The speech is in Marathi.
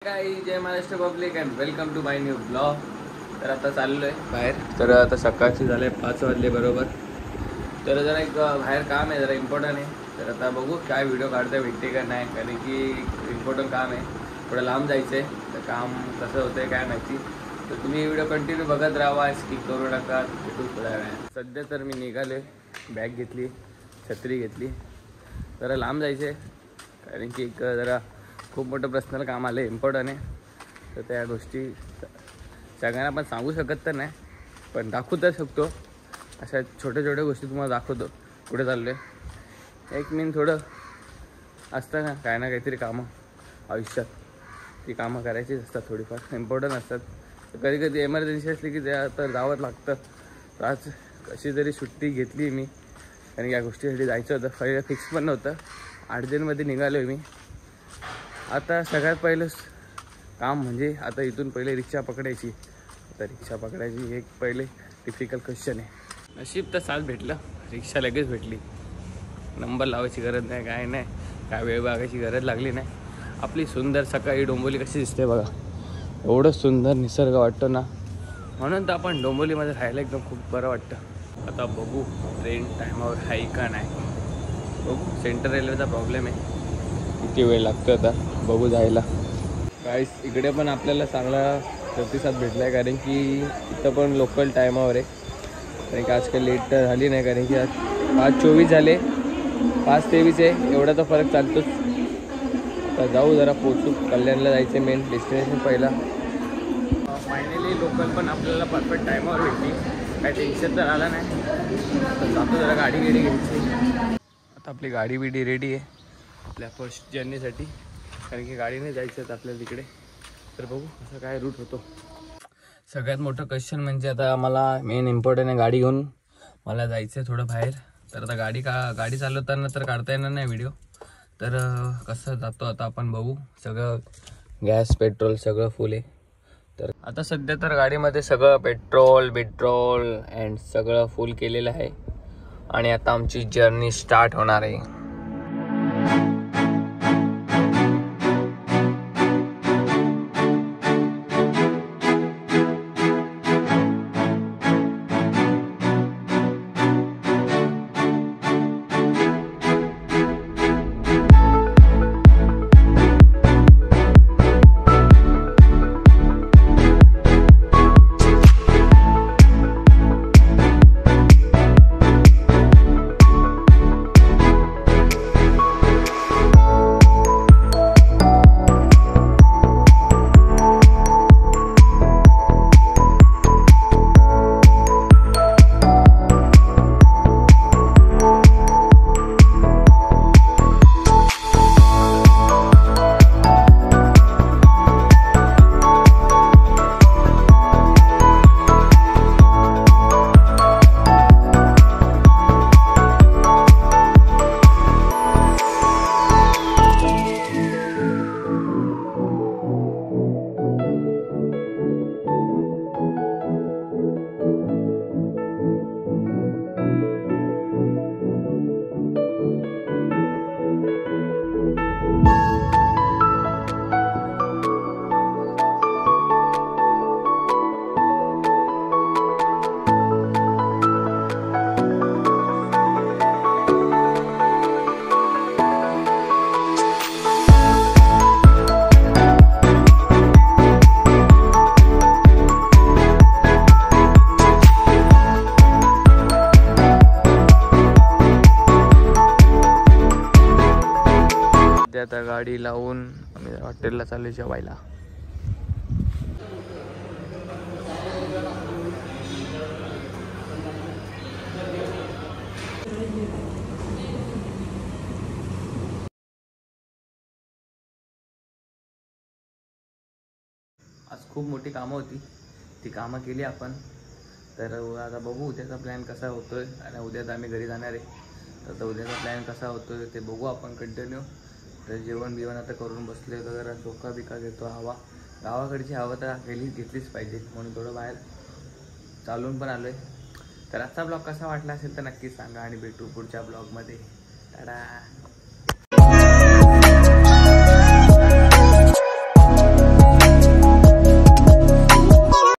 Jai Maharashtra public and welcome to my new blog. तर आता चाललो आहे बाहेर। तर आता सकाळचे झाले 5 वाजले बरोबर। तर जरा एक बाहेर काम आहे, जरा इम्पॉर्टंट आहे। तर आता बघू काय व्हिडिओ काढता भेटते का नाही, कारण की इम्पॉर्टंट काम आहे, थोडं लांब जायचं आहे। तर काम कसं होतं आहे काय माहिती। तर तुम्ही व्हिडिओ कंटिन्यू बघत राहा, स्किप करू नका। भेटू थोड्या वेळात। सध्या तर मी निघाले, बॅग घेतली, छत्री घेतली, जरा लांब जायचं आहे, कारण की एक जरा खूप मोठं पर्सनल काम आलं, इम्पॉर्टंट आहे। तर त्या गोष्टी सगळ्यांना पण सांगू शकत तर नाही, पण दाखवू तर शकतो। अशा छोट्या छोट्या गोष्टी तुम्हाला दाखवतो कुठे चाललो आहे। एक मी थोडं असतं ना काय ना काहीतरी कामं आयुष्यात, ती कामं करायचीच असतात, थोडीफार इम्पॉर्टंट असतात। तर कधी कधी एमर्जन्सी असली की त्या तर जावंच लागतं। तर आज कशी तरी सुट्टी घेतली मी, कारण या गोष्टीसाठी जायचं होतं। पहिलं फिक्स पण नव्हतं, 8 दिनमध्ये निघालो आहे मी। आता सगळ्यात पहिलं काम म्हणजे आता इथून पहिले रिक्षा पकडायची। आता रिक्षा पकडायची एक पहिले टिपिकल क्वेश्चन आहे। नशीब तर साथ भेटलं, रिक्षा लगेच भेटली, नंबर लावायची गरज नाही, काय नाही, काय वेळ बघायची गरज लागली नाही। आपली सुंदर सकाळी डोंबिवली कशी दिसते बघा, एवढं सुंदर निसर्ग वाटतो ना, म्हणून तर आपण डोंबिवलीमध्ये राहायला एकदम खूप बरं वाटतं। आता बघू ट्रेन टायमावर आहे का नाही, बघू। सेंट्रल रेल्वेचा प्रॉब्लेम आहे, किती वेळ लागतो आता बघू जायला। गाईस इकडे पण आपल्याला चांगला प्रतिसाद भेटला आहे, कारण की इथं पण लोकल टायमावर आहे। कारण की आजकाल लेट तर झाली नाही, कारण की आज 5:24 झाले, 5:23 आहे, एवढा तर फरक चालतोच। आता जाऊ, जरा पोचू, कल्याणला जायचे, मेन डेस्टिनेशन पहिला। फायनली लोकल पण आपल्याला परफेक्ट टायमावर भेटली, काही टेन्शन तर आलं नाही। तर जातो, जरा गाडी घ्यायची। आता आपली गाडी बिडी रेडी आहे आपल्या फर्स्ट जर्नीसाठी, कारण की गाडीने जायचं आहे आपल्याला तिकडे। तर बघू असं काय रूट होतो। सगळ्यात मोठं क्वेश्चन म्हणजे आता मला मेन इम्पॉर्टंट आहे, गाडी घेऊन मला जायचं आहे थोडं बाहेर। तर आता गाडी चालवताना तर काढता येणार नाही व्हिडिओ, तर कसं जातो आता आपण बघू। सगळं गॅस पेट्रोल सगळं फुल आहे। तर आता सध्या तर गाडीमध्ये सगळं पेट्रोल अँड सगळं फुल केलेलं आहे, आणि आता आमची जर्नी स्टार्ट होणार आहे। आता गाडी लावून आम्ही हॉटेलला चालू जेवायला। आज खूप मोठी कामं होती, ती कामं केली आपण। तर आता बघू उद्याचा प्लॅन कसा होतोय, आणि उद्या तर आम्ही घरी जाणार आहे। तर उद्याचा प्लॅन कसा होतोय ते बघू आपण कंटिन्यू। तर जेवण बिवण आता करून बसले, तर जरा झोका बिका घेतो, हवा गावाकडची हवा तर घेतलीच पाहिजे, म्हणून थोडं बाहेर चालून पण आलो आहे। तर आजचा ब्लॉग कसा वाटला असेल तर नक्कीच सांगा, आणि भेटू पुढच्या ब्लॉगमध्ये। टाटा।